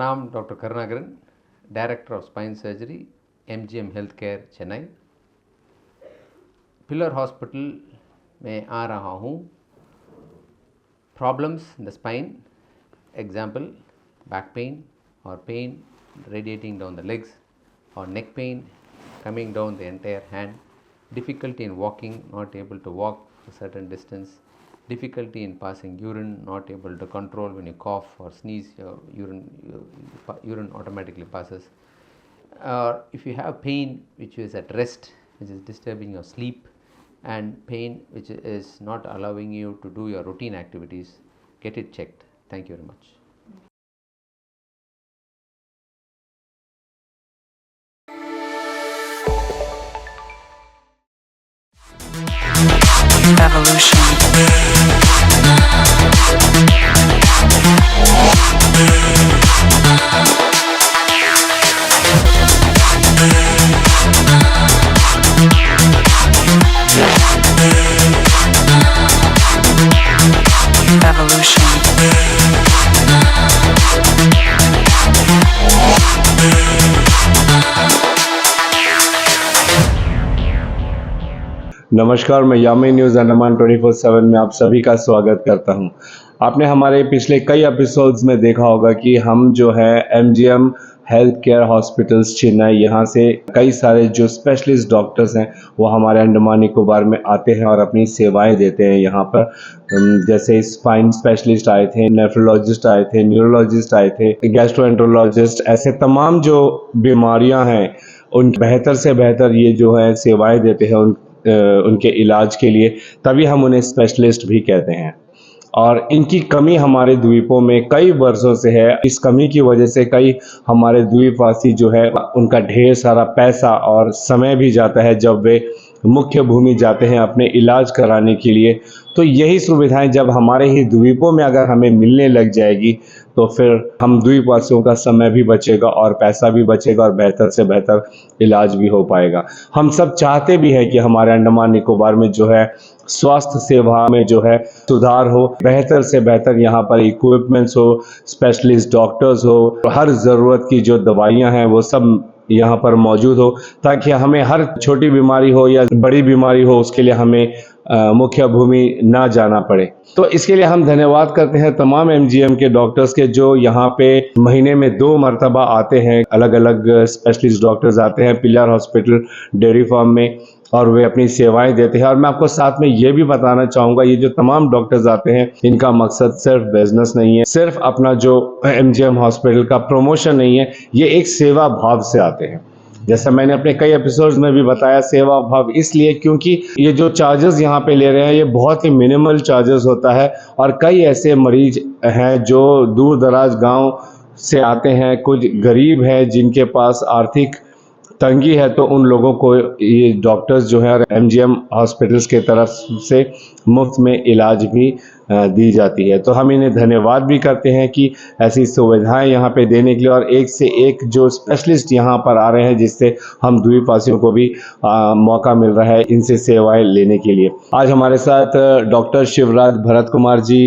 नाम doctor Karunakaran, director of spine surgery, MGM health care Chennai. Pillar hospital में आ रहा हूँ। Problems in the spine, example back pain और pen radiating down the legs, or neck pain coming down the entire hand, difficulty in walking, not able to walk a certain distance, difficulty in passing urine, not able to control when you cough or sneeze, your urine automatically passes. Or if you have pain which is at rest, which is disturbing your sleep, and pain which is not allowing you to do your routine activities, get it checked. Thank you very much. Evolution. Evolution. नमस्कार, मैं Yamin news Andaman 24/7 में आप सभी का स्वागत करता हूं। आपने हमारे पिछले कई एपिसोड्स में देखा होगा कि हम जो है MGM health care hospitals Chennai, यहाँ से कई सारे जो स्पेशलिस्ट डॉक्टर्स हैं वो हमारे अंडमान निकोबार में आते हैं और अपनी सेवाएं देते हैं यहाँ पर। जैसे स्पाइन स्पेशलिस्ट आए थे, नेफ्रोलॉजिस्ट आए थे, न्यूरोलॉजिस्ट आए थे, गैस्ट्रोएंटरोलॉजिस्ट, ऐसे तमाम जो बीमारियां हैं उन बेहतर से बेहतर ये जो है सेवाएं देते हैं उनके इलाज के लिए, तभी हम उन्हें स्पेशलिस्ट भी कहते हैं। और इनकी कमी हमारे द्वीपों में कई वर्षों से है। इस कमी की वजह से कई हमारे द्वीपवासी जो है उनका ढेर सारा पैसा और समय भी जाता है जब वे मुख्य भूमि जाते हैं अपने इलाज कराने के लिए। तो यही सुविधाएं जब हमारे ही द्वीपों में अगर हमें मिलने लग जाएगी तो फिर हम द्वीपवासियों का समय भी बचेगा और पैसा भी बचेगा और बेहतर से बेहतर इलाज भी हो पाएगा। हम सब चाहते भी हैं कि हमारे अंडमान निकोबार में जो है स्वास्थ्य सेवा में जो है सुधार हो, बेहतर से बेहतर यहाँ पर इक्विपमेंट्स हो, स्पेशलिस्ट डॉक्टर्स हो, हर ज़रूरत की जो दवाइयाँ हैं वो सब यहाँ पर मौजूद हो, ताकि हमें हर छोटी बीमारी हो या बड़ी बीमारी हो उसके लिए हमें मुख्य भूमि ना जाना पड़े। तो इसके लिए हम धन्यवाद करते हैं तमाम MGM के डॉक्टर्स के जो यहाँ पे महीने में 2 मरतबा आते हैं। अलग अलग स्पेशलिस्ट डॉक्टर्स आते हैं पिलर हॉस्पिटल डेयरी फार्म में और वे अपनी सेवाएं देते हैं। और मैं आपको साथ में ये भी बताना चाहूँगा, ये जो तमाम डॉक्टर्स आते हैं इनका मकसद सिर्फ बिजनेस नहीं है, सिर्फ अपना जो MGM हॉस्पिटल का प्रमोशन नहीं है, ये एक सेवा भाव से आते हैं। जैसा मैंने अपने कई एपिसोड्स में भी बताया, सेवा भाव इसलिए क्योंकि ये जो चार्जेस यहाँ पे ले रहे हैं ये बहुत ही मिनिमल चार्जेस होता है। और कई ऐसे मरीज हैं जो दूर दराज गांव से आते हैं, कुछ गरीब हैं जिनके पास आर्थिक तंगी है, तो उन लोगों को ये डॉक्टर्स जो है MGM हॉस्पिटल्स के तरफ से मुफ्त में इलाज भी दी जाती है। तो हम इन्हें धन्यवाद भी करते हैं कि ऐसी सुविधाएं यहाँ पे देने के लिए, और एक से एक जो स्पेशलिस्ट यहाँ पर आ रहे हैं जिससे हम द्वीपवासियों को भी मौका मिल रहा है इनसे सेवाएं लेने के लिए। आज हमारे साथ डॉक्टर शिवराज भरत कुमार जी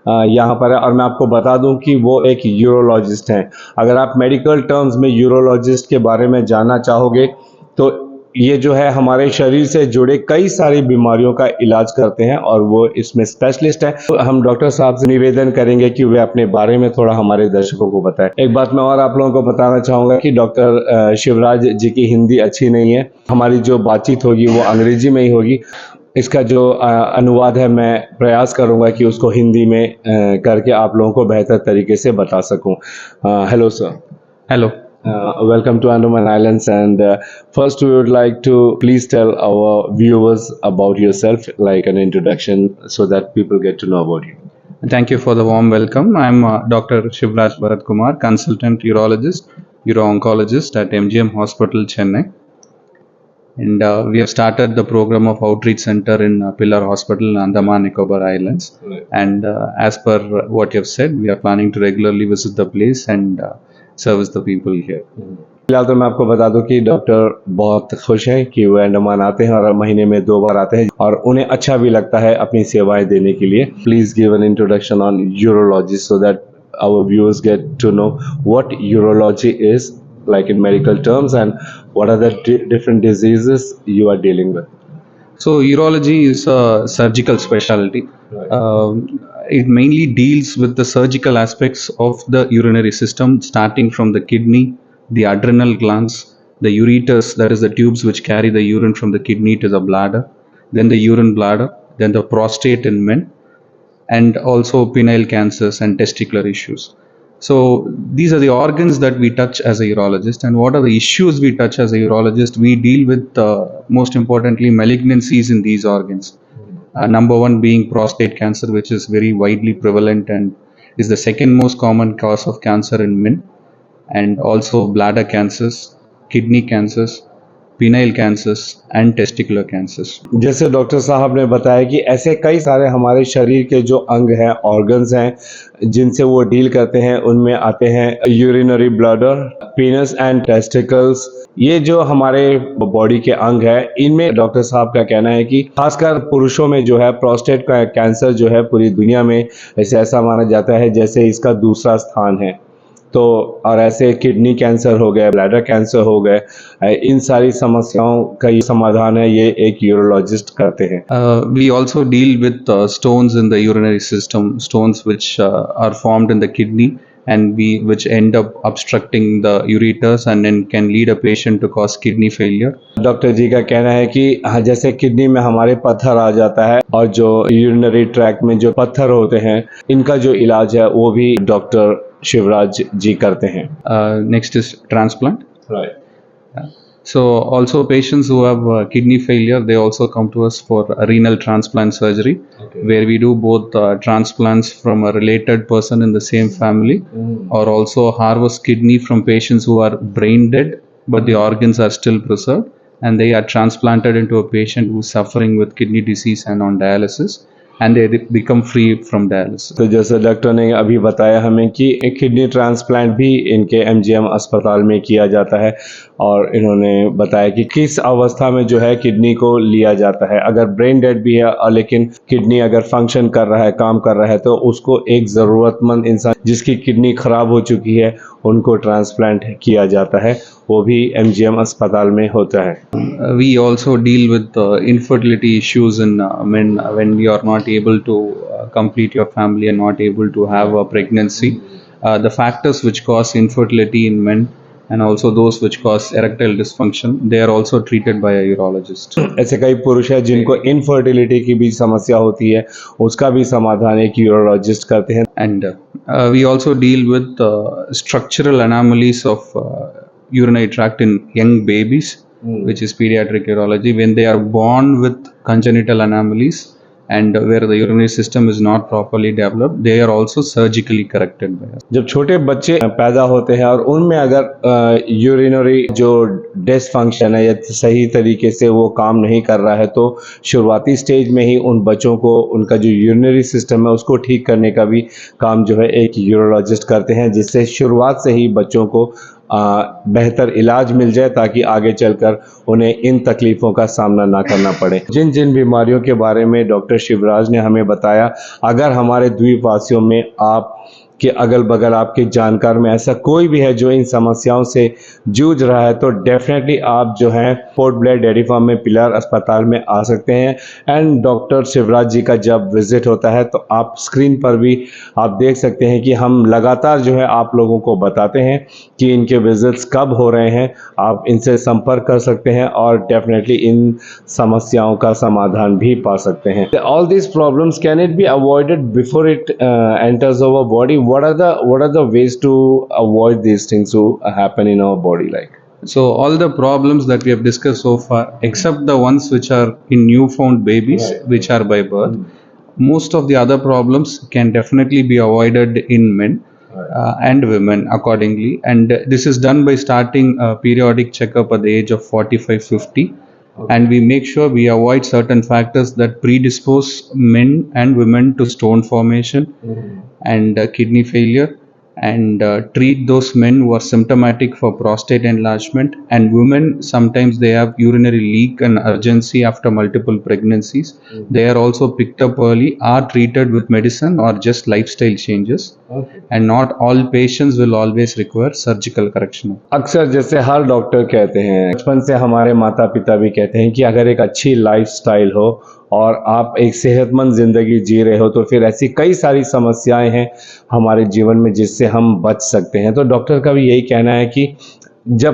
यहाँ पर है, और मैं आपको बता दूं कि वो एक यूरोलॉजिस्ट हैं। अगर आप मेडिकल टर्म्स में यूरोलॉजिस्ट के बारे में जानना चाहोगे तो ये जो है हमारे शरीर से जुड़े कई सारी बीमारियों का इलाज करते हैं और वो इसमें स्पेशलिस्ट हैं। तो हम डॉक्टर साहब से निवेदन करेंगे कि वे अपने बारे में थोड़ा हमारे दर्शकों को बताएं। एक बात मैं और आप लोगों को बताना चाहूँगा कि डॉक्टर शिवराज जी की हिंदी अच्छी नहीं है, हमारी जो बातचीत होगी वो अंग्रेजी में ही होगी। इसका जो अनुवाद है मैं प्रयास करूँगा कि उसको हिंदी में करके आप लोगों को बेहतर तरीके से बता सकूँ। Hello sir. Hello. Welcome to Andaman Islands, and first we would like to please tell our viewers about yourself, like an introduction, so that people get to know about you. Thank you for the warm welcome. I'm Dr. Shivraj Bharat Kumar, consultant urologist, uro-oncologist at MGM Hospital, Chennai. And we have started the program of outreach center in Pillar Hospital in Andaman Nicobar Islands. Right. And as per what you have said, we are planning to regularly visit the place and service the people here. फिलहाल तो मैं आपको बता दूं कि doctor बहुत खुश हैं कि वो अंडमान आते हैं और महीने में 2 बार आते हैं और उन्हें अच्छा भी लगता है अपनी सेवाएं देने के लिए। Please give an introduction on urology so that our viewers get to know what urology is, like in medical terms, and what are the different diseases you are dealing with. So, urology is a surgical specialty. It mainly deals with the surgical aspects of the urinary system, starting from the kidney, the adrenal glands, the ureters, that is the tubes which carry the urine from the kidney to the bladder, then the urine bladder, then the prostate in men, and also penile cancers and testicular issues. So these are the organs that we touch as a urologist. And what are the issues we touch as a urologist? We deal with, most importantly, malignancies in these organs. Number one being prostate cancer, which is very widely prevalent and is the second most common cause of cancer in men, and also bladder cancers, kidney cancers, penile cancers, and testicular cancers. जैसे doctor साहब ने बताया कि ऐसे कई सारे हमारे शरीर के जो अंग हैं, ऑर्गन्स हैं, जिनसे वो डील करते हैं, उनमें आते हैं यूरिनरी ब्लैडर, पीनस एंड टेस्टिकल्स। ये जो हमारे बॉडी के अंग है, इनमें डॉक्टर साहब का कहना है कि खासकर पुरुषों में जो है प्रोस्टेट का कैंसर जो है पूरी दुनिया में ऐसा माना जाता है जैसे इसका दूसरा स्थान है। तो और ऐसे किडनी कैंसर हो गए, ब्लैडर कैंसर हो गए, इन सारी समस्याओं का ये समाधान है, ये एक यूरोलॉजिस्ट करते हैं। We also deal with stones in the urinary system, stones which are formed in the kidney and which end up obstructing the ureters and then can lead a patient to cause kidney failure. Doctor ji का कहना है कि जैसे kidney में हमारे पत्थर आ जाता है और जो यूरिनरी ट्रैक्ट में जो पत्थर होते हैं, इनका जो इलाज है वो भी डॉक्टर शिवराज जी करते हैं। Next is transplant. Right. So also patients who have kidney failure, they also come to us for a renal transplant surgery, where we do both transplants from a related person in the same family, or also harvest kidney from patients who are brain dead, but the organs are still preserved, and they are transplanted into a patient who is suffering with kidney disease and on dialysis, and they become free from dialysis. तो जैसे doctor ने अभी बताया हमें कि एक kidney transplant भी इनके एमजीएम अस्पताल में किया जाता है, और इन्होंने बताया कि किस अवस्था में जो है किडनी को लिया जाता है। अगर ब्रेन डेड भी है और लेकिन किडनी अगर फंक्शन कर रहा है, काम कर रहा है, तो उसको एक ज़रूरतमंद इंसान जिसकी किडनी ख़राब हो चुकी है उनको ट्रांसप्लांट किया जाता है, वो भी एमजीएम अस्पताल में होता है। We also deal with infertility issues in men when you are not able to complete your family and not able to have a pregnancy. The factors which cause infertility in men and also those which cause erectile dysfunction, they are also treated by a urologist. ऐसे कई पुरुष हैं जिनको infertility की भी समस्या होती है, उसका भी समाधान एक यूरोलॉजिस्ट करते हैं। And we also deal with structural anomalies of urinary tract in young babies, which is pediatric urology, when they are born with congenital anomalies and where the urinary system is not properly developed, they are also surgically corrected by us. जब छोटे बच्चे पैदा होते हैं और उनमें अगर urinary जो डिसफंक्शन है या सही तरीके से वो काम नहीं कर रहा है, तो शुरुआती स्टेज में ही उन बच्चों को उनका जो यूरिनरी सिस्टम है उसको ठीक करने का भी काम जो है एक यूरोलॉजिस्ट करते हैं, जिससे शुरुआत से ही बच्चों को बेहतर इलाज मिल जाए ताकि आगे चलकर उन्हें इन तकलीफ़ों का सामना ना करना पड़े। जिन जिन बीमारियों के बारे में डॉक्टर शिवराज ने हमें बताया, अगर हमारे द्वीपवासियों में आप कि अगल बगल आपके जानकार में ऐसा कोई भी है जो इन समस्याओं से जूझ रहा है, तो डेफिनेटली आप जो है पोर्ट ब्लेयर डेयरी फार्म में पिलर अस्पताल में आ सकते हैं। एंड डॉक्टर शिवराज जी का जब विज़िट होता है तो आप स्क्रीन पर भी आप देख सकते हैं कि हम लगातार जो है आप लोगों को बताते हैं कि इनके विज़िट्स कब हो रहे हैं। आप इनसे संपर्क कर सकते हैं और डेफिनेटली इन समस्याओं का समाधान भी पा सकते हैं। All this problems can it be avoided before it enters our body? What are the ways to avoid these things to happen in our body like? So all the problems that we have discussed so far, except the ones which are in newfound babies, Right. which are by birth, most of the other problems can definitely be avoided in men and women accordingly. And this is done by starting a periodic checkup at the age of 45-50. And we make sure we avoid certain factors that predispose men and women to stone formation and kidney failure, and treat those men who are symptomatic for prostate enlargement, and women sometimes they have urinary leak and urgency after multiple pregnancies. They are also picked up early, are treated with medicine or just lifestyle changes. and not all patients will always require surgical correction. अक्सर जैसे हर doctor कहते हैं, बचपन से हमारे माता पिता भी कहते हैं कि अगर एक अच्छी लाइफस्टाइल हो और आप एक सेहतमंद ज़िंदगी जी रहे हो तो फिर ऐसी कई सारी समस्याएं हैं हमारे जीवन में जिससे हम बच सकते हैं। तो डॉक्टर का भी यही कहना है कि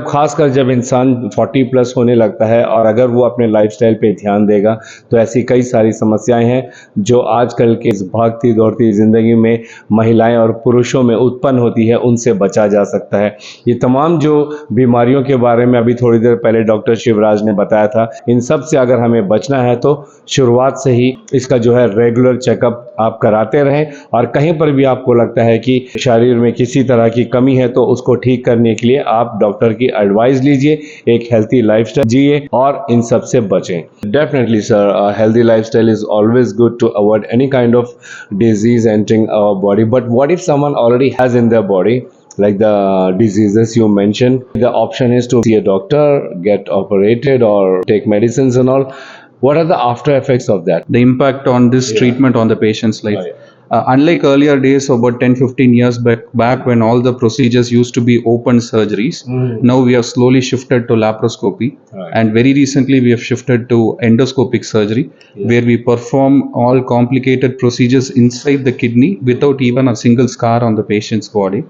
खासकर जब इंसान 40 प्लस होने लगता है और अगर वो अपने लाइफस्टाइल पे ध्यान देगा तो ऐसी कई सारी समस्याएं हैं जो आजकल के इस भागती दौड़ती ज़िंदगी में महिलाएं और पुरुषों में उत्पन्न होती है, उनसे बचा जा सकता है। ये तमाम जो बीमारियों के बारे में अभी थोड़ी देर पहले डॉक्टर शिवराज ने बताया था, इन सब से अगर हमें बचना है तो शुरुआत से ही इसका जो है रेगुलर चेकअप आप कराते रहें और कहीं पर भी आपको लगता है कि शरीर में किसी तरह की कमी है तो उसको ठीक करने के लिए आप डॉक्टर की एडवाइस लीजिए, एक हेल्थी लाइफस्टाइल जिए और इन सब से बचें। Definitely sir, healthy lifestyle is always good to avoid any kind of disease entering our body, but what if someone already has in their body like the diseases you mentioned, the option is to see a doctor, get operated or take medicines and all. What are the after effects of that? The impact on this treatment on the patient's life. Right. Unlike earlier days, about 10-15 years back when all the procedures used to be open surgeries, now we have slowly shifted to laparoscopy. Right. And very recently we have shifted to endoscopic surgery, where we perform all complicated procedures inside the kidney without even a single scar on the patient's body.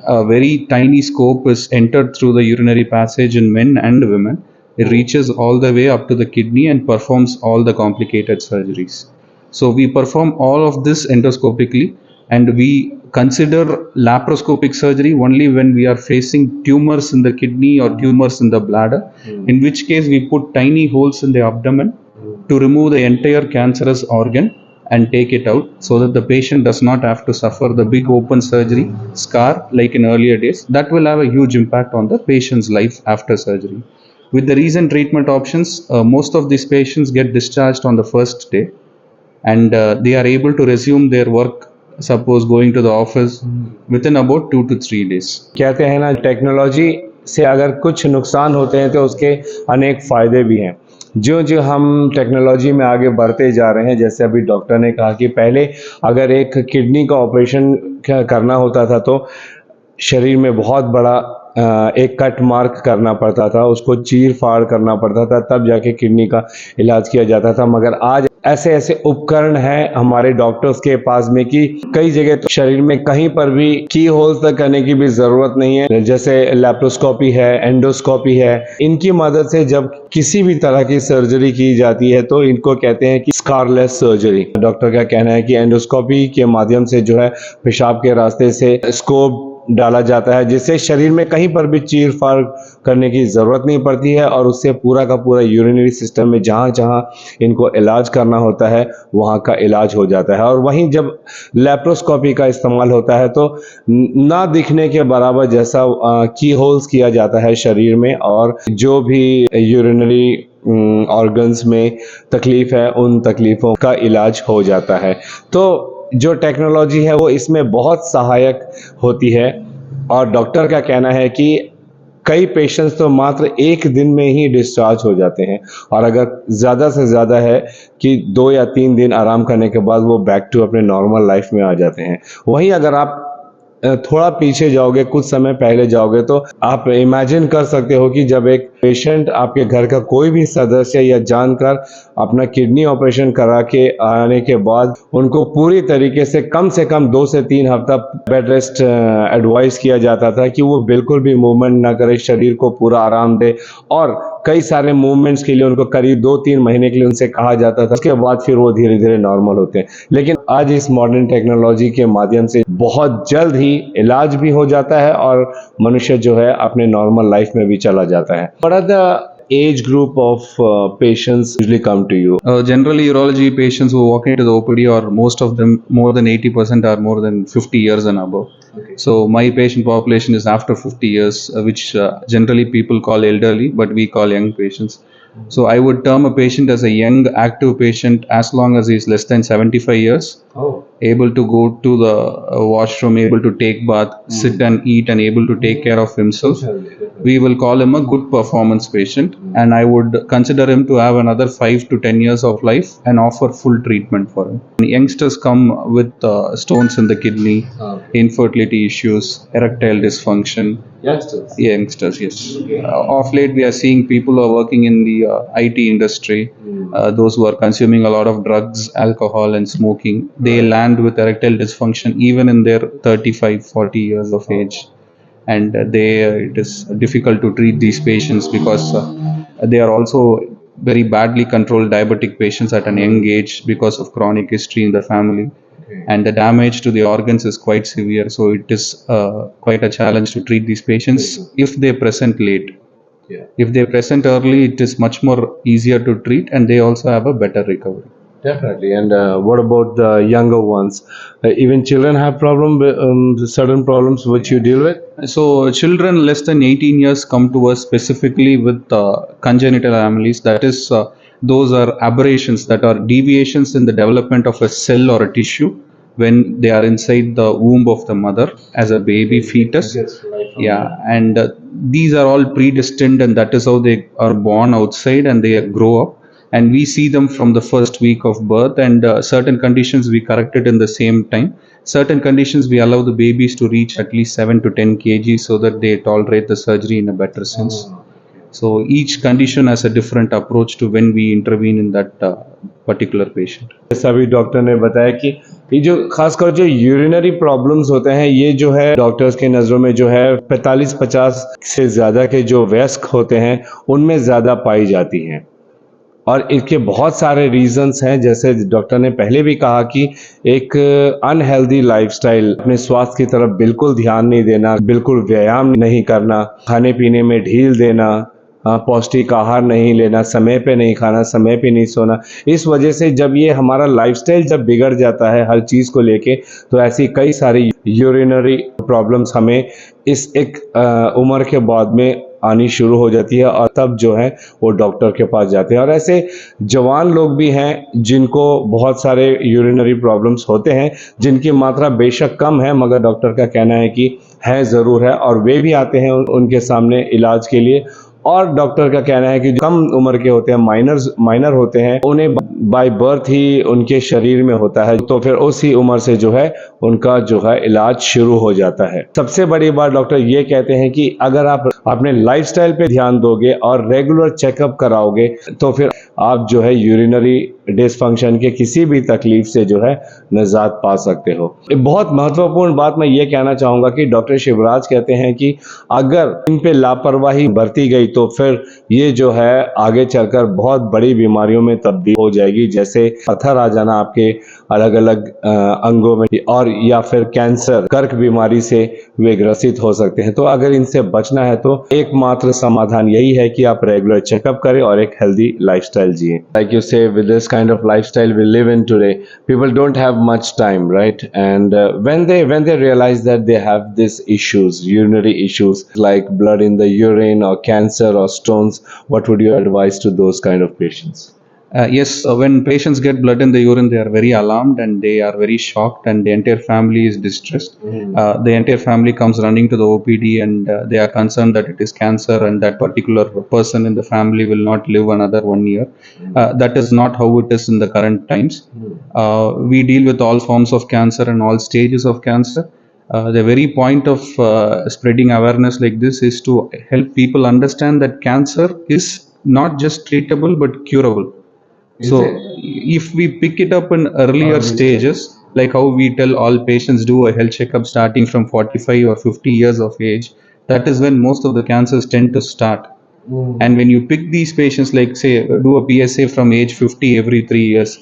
A very tiny scope is entered through the urinary passage in men and women. It reaches all the way up to the kidney and performs all the complicated surgeries. So we perform all of this endoscopically, and we consider laparoscopic surgery only when we are facing tumors in the kidney or tumors in the bladder, in which case we put tiny holes in the abdomen to remove the entire cancerous organ and take it out, so that the patient does not have to suffer the big open surgery scar like in earlier days. That will have a huge impact on the patient's life after surgery. With the recent treatment options, most of these patients get discharged on the first day, and they are able to resume their work, suppose going to the office, within about 2 to 3 days. कहते हैं ना, technology से अगर कुछ नुकसान होते हैं तो उसके अनेक फ़ायदे भी हैं। जो जो हम टेक्नोलॉजी में आगे बढ़ते जा रहे हैं, जैसे अभी डॉक्टर ने कहा कि पहले अगर एक किडनी का ऑपरेशन करना होता था तो शरीर में बहुत बड़ा एक कट मार्क करना पड़ता था, उसको चीर फाड़ करना पड़ता था, तब जाके किडनी का इलाज किया जाता था। मगर आज ऐसे ऐसे उपकरण हैं हमारे डॉक्टर्स के पास में कि कई जगह तो शरीर में कहीं पर भी की होल्स तक करने की भी ज़रूरत नहीं है। जैसे लैप्रोस्कोपी है, एंडोस्कोपी है, इनकी मदद से जब किसी भी तरह की सर्जरी की जाती है तो इनको कहते हैं कि स्कारलेस सर्जरी। डॉक्टर का कहना है कि एंडोस्कोपी के माध्यम से जो है पेशाब के रास्ते से स्कोप डाला जाता है, जिससे शरीर में कहीं पर भी चीर फाड़ करने की ज़रूरत नहीं पड़ती है और उससे पूरा का पूरा यूरिनरी सिस्टम में जहाँ जहाँ इनको इलाज करना होता है वहाँ का इलाज हो जाता है। और वहीं जब लैप्रोस्कोपी का इस्तेमाल होता है तो ना दिखने के बराबर जैसा की होल्स किया जाता है शरीर में, और जो भी यूरिनरी ऑर्गन्स में तकलीफ़ है उन तकलीफ़ों का इलाज हो जाता है। तो जो टेक्नोलॉजी है वो इसमें बहुत सहायक होती है, और डॉक्टर का कहना है कि कई पेशेंट्स तो मात्र 1 दिन में ही डिस्चार्ज हो जाते हैं, और अगर ज़्यादा से ज़्यादा है कि 2 या 3 दिन आराम करने के बाद वो बैक टू अपने नॉर्मल लाइफ में आ जाते हैं। वहीं अगर आप थोड़ा पीछे जाओगे, कुछ समय पहले जाओगे, तो आप इमेजिन कर सकते हो कि जब एक पेशेंट आपके घर का कोई भी सदस्य या जानकर अपना किडनी ऑपरेशन करा के आने के बाद उनको पूरी तरीके से कम 2 से 3 हफ्ता बेड रेस्ट एडवाइस किया जाता था कि वो बिल्कुल भी मूवमेंट ना करे, शरीर को पूरा आराम दे, और कई सारे मूवमेंट्स के लिए उनको करीब 2-3 महीने के लिए उनसे कहा जाता था। उसके बाद फिर वो धीरे धीरे नॉर्मल होते हैं। लेकिन आज इस मॉडर्न टेक्नोलॉजी के माध्यम से बहुत जल्द ही इलाज भी हो जाता है और मनुष्य जो है अपने नॉर्मल लाइफ में भी चला जाता है। What are the age group of patients usually come to you? Generally, urology patients who walk into the OPD, or most of them, more than 80% are more than 50 years and above. Okay. So my patient population is after 50 years, which generally people call elderly, but we call young patients. So I would term a patient as a young active patient as long as he is less than 75 years. Oh. able to go to the washroom, able to take bath, sit and eat, and able to take care of himself, we will call him a good performance patient, and I would consider him to have another 5 to 10 years of life and offer full treatment for him. Youngsters come with stones in the kidney, infertility issues, erectile dysfunction. Youngsters, yes. Of late, we are seeing people who are working in the IT industry, those who are consuming a lot of drugs, alcohol, and smoking. They land with erectile dysfunction even in their 35, 40 years of age. And it is difficult to treat these patients because they are also very badly controlled diabetic patients at an young age because of chronic history in the family, and the damage to the organs is quite severe, so it is quite a challenge to treat these patients if they present late. If they present early, it is much more easier to treat, and they also have a better recovery. Definitely. And what about the younger ones? Even children have certain problems which you deal with? So children less than 18 years come to us specifically with congenital anomalies. That is, those are aberrations, that are deviations in the development of a cell or a tissue when they are inside the womb of the mother as a baby fetus. Yeah, and these are all predestined, and that is how they are born outside and they grow up. And we see them from the first week of birth, and certain conditions we correct it in the same time. Certain conditions we allow the babies to reach at least 7 to 10 kg so that they tolerate the surgery in a better sense. So each condition has a different approach to when we intervene in that particular patient. जैसा भी doctor ने बताया कि ये जो खासकर जो urinary problems होते हैं, ये जो है डॉक्टर्स की नज़रों में जो है 45-50 से ज़्यादा के जो वयस्क होते हैं उनमें ज़्यादा पाई जाती हैं, और इसके बहुत सारे रीजंस हैं। जैसे डॉक्टर ने पहले भी कहा कि एक अनहेल्दी लाइफस्टाइल, अपने स्वास्थ्य की तरफ बिल्कुल ध्यान नहीं देना, बिल्कुल व्यायाम नहीं करना, खाने पीने में ढील देना, पौष्टिक आहार नहीं लेना, समय पे नहीं खाना, समय पे नहीं सोना। इस वजह से जब ये हमारा लाइफस्टाइल जब बिगड़ जाता है हर चीज़ को लेके, तो ऐसी कई सारी यूरिनरी प्रॉब्लम्स हमें इस एक उम्र के बाद में आनी शुरू हो जाती है, और तब जो है वो डॉक्टर के पास जाते हैं। और ऐसे जवान लोग भी हैं जिनको बहुत सारे यूरिनरी प्रॉब्लम्स होते हैं, जिनकी मात्रा बेशक कम है, मगर डॉक्टर का कहना है कि है ज़रूर है, और वे भी आते हैं उनके सामने इलाज के लिए। और डॉक्टर का कहना है कि कम उम्र के होते हैं, माइनर होते हैं, उन्हें बाय बर्थ ही उनके शरीर में होता है, तो फिर उसी उम्र से जो है उनका जो है इलाज शुरू हो जाता है। सबसे बड़ी बात डॉक्टर ये कहते हैं कि अगर आप अपने लाइफस्टाइल पे ध्यान दोगे और रेगुलर चेकअप कराओगे, तो फिर आप जो है यूरिनरी डिसफंक्शन के किसी भी तकलीफ से जो है निजात पा सकते हो। एक बहुत महत्वपूर्ण बात मैं ये कहना चाहूँगा कि डॉक्टर शिवराज कहते हैं कि अगर इन पे लापरवाही बरती गई तो फिर ये जो है आगे चलकर बहुत बड़ी बीमारियों में तब्दील हो जाएगी, जैसे पत्थर आ जाना आपके अलग अलग अंगों में, और या फिर कैंसर, कर्क बीमारी से वे ग्रसित हो सकते हैं। तो अगर इनसे बचना है तो एकमात्र समाधान यही है कि आप रेगुलर चेकअप करें और एक हेल्दी लाइफस्टाइल जिए। लाइक यू से, with this kind of lifestyle we live in today, people don't have much time, right? And when they realize that they have these issues, urinary issues like blood in the urine or cancer or stones, what would you advise to those kind of patients? Yes, when patients get blood in the urine, they are very alarmed and they are very shocked, and the entire family is distressed. The entire family comes running to the OPD, and they are concerned that it is cancer and that particular person in the family will not live another 1 year. That is not how it is in the current times. We deal with all forms of cancer and all stages of cancer. The very point of spreading awareness like this is to help people understand that cancer is not just treatable but curable. So if we pick it up in earlier stages, like how we tell all patients do a health checkup starting from 45 or 50 years of age, that is when most of the cancers tend to start. And when you pick these patients, like say do a PSA from age 50 every 3 years,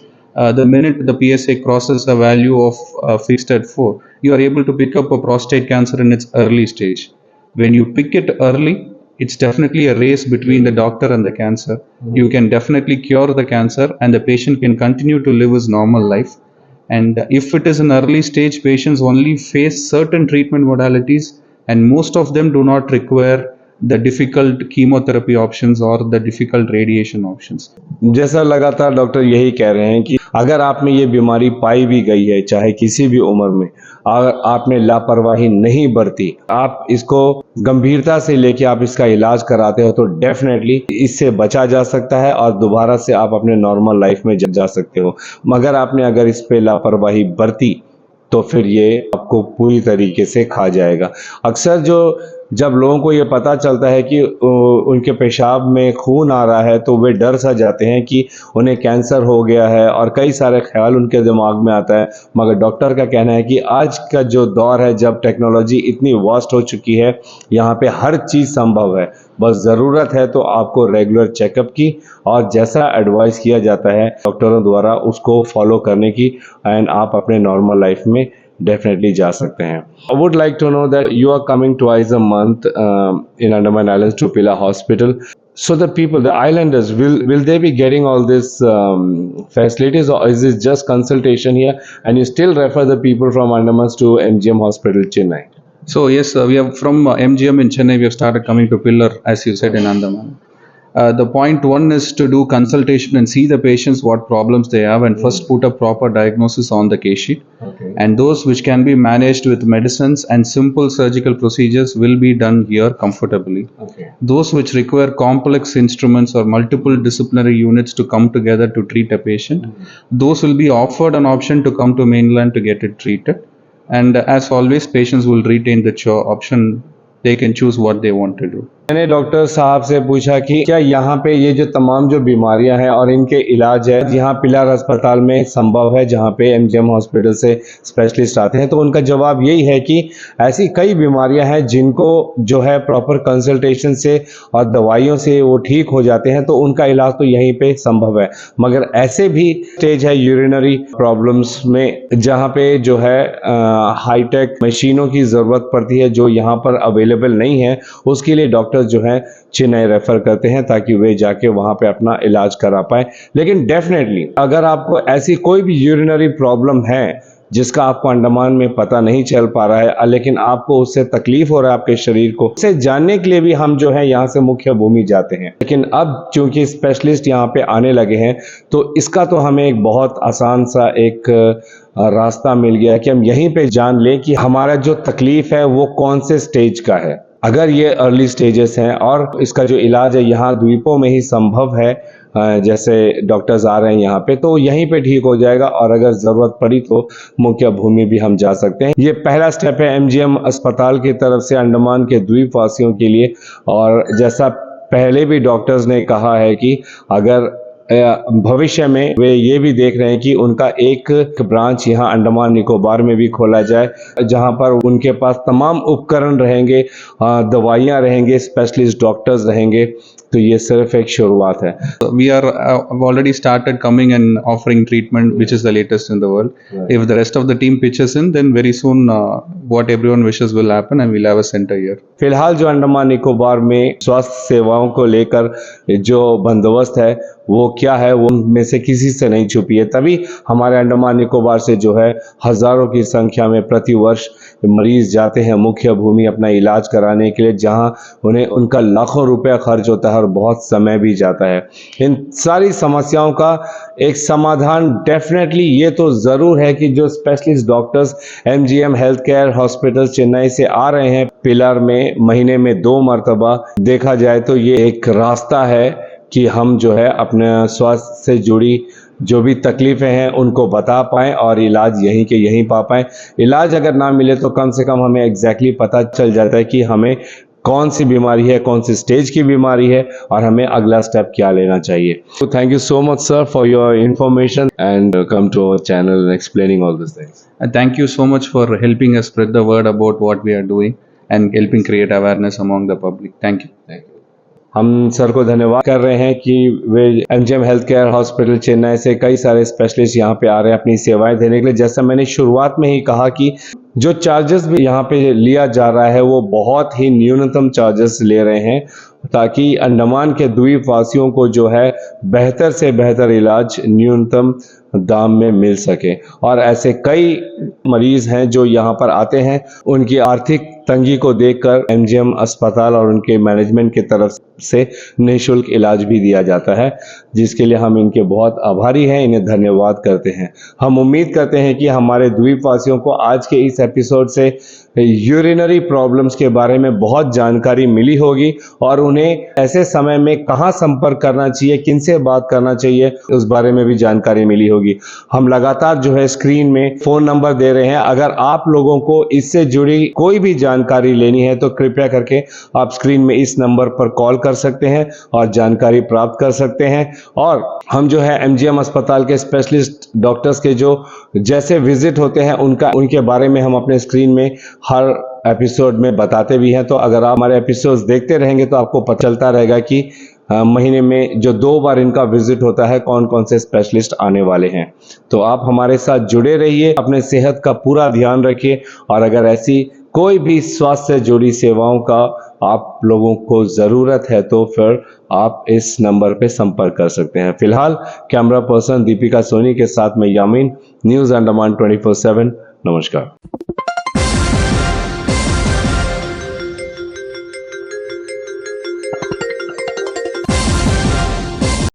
the minute the PSA crosses a value of fixed at 4, you are able to pick up a prostate cancer in its early stage. When you pick it early, it's definitely a race between the doctor and the cancer. You can definitely cure the cancer and the patient can continue to live his normal life. And if it is an early stage, patients only face certain treatment modalities, and most of them do not require the difficult chemotherapy options or the difficult radiation options. जैसा लगातार doctor यही कह रहे हैं कि अगर आप में ये बीमारी पाई भी गई है, चाहे किसी भी उम्र में, अगर आपने लापरवाही नहीं बरती, आप इसको गंभीरता से लेके आप इसका इलाज कराते हो, तो डेफिनेटली इससे बचा जा सकता है और दोबारा से आप अपने नॉर्मल लाइफ में जा सकते हो। मगर आपने अगर इस पे लापरवाही बरती तो फिर ये आपको पूरी तरीके से खा जाएगा। अक्सर जब लोगों को ये पता चलता है कि उनके पेशाब में खून आ रहा है, तो वे डर सा जाते हैं कि उन्हें कैंसर हो गया है और कई सारे ख्याल उनके दिमाग में आता है। मगर डॉक्टर का कहना है कि आज का जो दौर है, जब टेक्नोलॉजी इतनी वास्ट हो चुकी है, यहाँ पे हर चीज़ संभव है। बस ज़रूरत है तो आपको रेगुलर चेकअप की और जैसा एडवाइस किया जाता है डॉक्टरों द्वारा उसको फॉलो करने की, एंड आप अपने नॉर्मल लाइफ में definitely जा सकते हैं। I would like to know that you are coming twice a month in Andaman Islands to Pila Hospital. So the people, the islanders, will they be getting all this facilities, or is it just consultation here and you still refer the people from Andamans to MGM Hospital, Chennai? So yes, we have from MGM in Chennai, we have started coming to Pillar, as you said, in Andaman. The point one is to do consultation and see the patients what problems they have, and first put a proper diagnosis on the case sheet. Okay. And those which can be managed with medicines and simple surgical procedures will be done here comfortably. Okay. Those which require complex instruments or multiple disciplinary units to come together to treat a patient, those will be offered an option to come to mainland to get it treated. And as always, patients will retain the option. They can choose what they want to do. मैंने doctor साहब से पूछा कि क्या यहाँ पे ये जो तमाम जो बीमारियां हैं और इनके इलाज है यहाँ पिलार अस्पताल में संभव है, जहाँ पे एमजीएम हॉस्पिटल से स्पेशलिस्ट आते हैं? तो उनका जवाब यही है कि ऐसी कई बीमारियां हैं जिनको जो है प्रॉपर कंसल्टेशन से और दवाइयों से वो ठीक हो जाते हैं, तो उनका इलाज तो यहीं पे संभव है। मगर ऐसे भी स्टेज है यूरिनरी प्रॉब्लम्स में जहाँ पे जो है हाईटेक मशीनों की ज़रूरत पड़ती है, जो यहाँ पर अवेलेबल नहीं है। उसके लिए डॉक्टर जो है चेन्नई रेफर करते हैं ताकि वे जाके वहां पे अपना इलाज करा पाए। लेकिन डेफिनेटली अगर आपको ऐसी कोई भी यूरिनरी प्रॉब्लम है जिसका आपको अंडमान में पता नहीं चल पा रहा है, लेकिन आपको उससे तकलीफ हो रहा है आपके शरीर को, उसे जानने के लिए भी हम जो है यहाँ से मुख्य भूमि जाते हैं। लेकिन अब चूंकि स्पेशलिस्ट यहाँ पे आने लगे हैं, तो इसका तो हमें एक बहुत आसान सा एक रास्ता मिल गया है कि हम यहीं पे जान लें कि हमारा जो तकलीफ है वो कौन से स्टेज का है। अगर ये अर्ली स्टेजेस हैं और इसका जो इलाज है यहाँ द्वीपों में ही संभव है, जैसे डॉक्टर्स आ रहे हैं यहाँ पे, तो यहीं पे ठीक हो जाएगा। और अगर ज़रूरत पड़ी तो मुख्य भूमि भी हम जा सकते हैं। ये पहला स्टेप है एमजीएम अस्पताल की तरफ से अंडमान के द्वीपवासियों के लिए। और जैसा पहले भी डॉक्टर्स ने कहा है कि अगर भविष्य में वे ये भी देख रहे हैं कि उनका एक ब्रांच यहाँ अंडमान निकोबार में भी खोला जाए, जहाँ पर उनके पास तमाम उपकरण रहेंगे, दवाइयाँ रहेंगे, स्पेशलिस्ट डॉक्टर्स रहेंगे। तो ये सिर्फ एक शुरुआत है। We are already started coming and offering treatment, which is the latest in the world. Right. If the rest of the team pitches in, then very soon what everyone wishes will happen, and we'll have a center here. फिलहाल जो अंडमान निकोबार में स्वास्थ्य सेवाओं को लेकर जो बंदोबस्त है वो क्या है, वो में से किसी से नहीं छुपी है। तभी हमारे अंडमान निकोबार से जो है हज़ारों की संख्या में प्रति वर्ष मरीज जाते हैं मुख्य भूमि अपना इलाज कराने के लिए, जहां उन्हें उनका लाखों रुपया खर्च होता है और बहुत समय भी जाता है। इन सारी समस्याओं का एक समाधान डेफिनेटली ये तो ज़रूर है कि जो specialist doctors MGM health care hospital Chennai से आ रहे हैं पिलर में महीने में 2 मरतबा, देखा जाए तो ये एक रास्ता है कि हम जो है अपने स्वास्थ्य से जुड़ी जो भी तकलीफ़ें हैं उनको बता पाएँ और इलाज यहीं के यहीं पा पाएँ। इलाज अगर ना मिले तो कम से कम हमें एग्जैक्टली पता चल जाता है कि हमें कौन सी बीमारी है, कौन सी स्टेज की बीमारी है और हमें अगला स्टेप क्या लेना चाहिए। So thank you so much sir for your information and come to our channel and explaining all these things. And thank you so much for helping us spread the word about what we are doing and helping create awareness among the public. Thank you. Thank you. हम sir को धन्यवाद कर रहे हैं कि वे MGM health care hospital Chennai से कई सारे स्पेशलिस्ट यहाँ पे आ रहे हैं अपनी सेवाएं देने के लिए। जैसा मैंने शुरुआत में ही कहा कि जो चार्जेस भी यहाँ पे लिया जा रहा है वो बहुत ही न्यूनतम चार्जेस ले रहे हैं, ताकि अंडमान के द्वीपवासियों को जो है बेहतर से बेहतर इलाज न्यूनतम दाम में मिल सके। और ऐसे कई मरीज हैं जो यहाँ पर आते हैं, उनकी आर्थिक तंगी को देखकर एमजीएम अस्पताल और उनके मैनेजमेंट की तरफ से निःशुल्क इलाज भी दिया जाता है, जिसके लिए हम इनके बहुत आभारी हैं, इन्हें धन्यवाद करते हैं। हम उम्मीद करते हैं कि हमारे द्वीपवासियों को आज के इस एपिसोड से यूरिनरी प्रॉब्लम्स के बारे में बहुत जानकारी मिली होगी और उन्हें ऐसे समय में कहां संपर्क करना चाहिए, किनसे बात करना चाहिए, उस बारे में भी जानकारी मिली होगी। हम लगातार जो है स्क्रीन में फोन नंबर दे रहे हैं। अगर आप लोगों को इससे जुड़ी कोई भी जानकारी लेनी है तो कृपया करके आप स्क्रीन में इस नंबर पर कॉल कर सकते हैं और जानकारी प्राप्त कर सकते हैं। और हम जो है एमजीएम अस्पताल के स्पेशलिस्ट डॉक्टर्स के जो जैसे विजिट होते हैं उनके बारे में हम अपने स्क्रीन में हर एपिसोड में बताते भी हैं। तो अगर आप हमारे एपिसोड्स देखते रहेंगे तो आपको पता चलता रहेगा कि महीने में जो 2 बार इनका विजिट होता है, कौन कौन से स्पेशलिस्ट आने वाले हैं। तो आप हमारे साथ जुड़े रहिए, अपने सेहत का पूरा ध्यान रखिए और अगर ऐसी कोई भी स्वास्थ्य से जुड़ी सेवाओं का आप लोगों को ज़रूरत है तो फिर आप इस नंबर पे संपर्क कर सकते हैं। फिलहाल कैमरा पर्सन दीपिका सोनी के साथ मैं यामिन, न्यूज़ अंडमान 24/7। नमस्कार।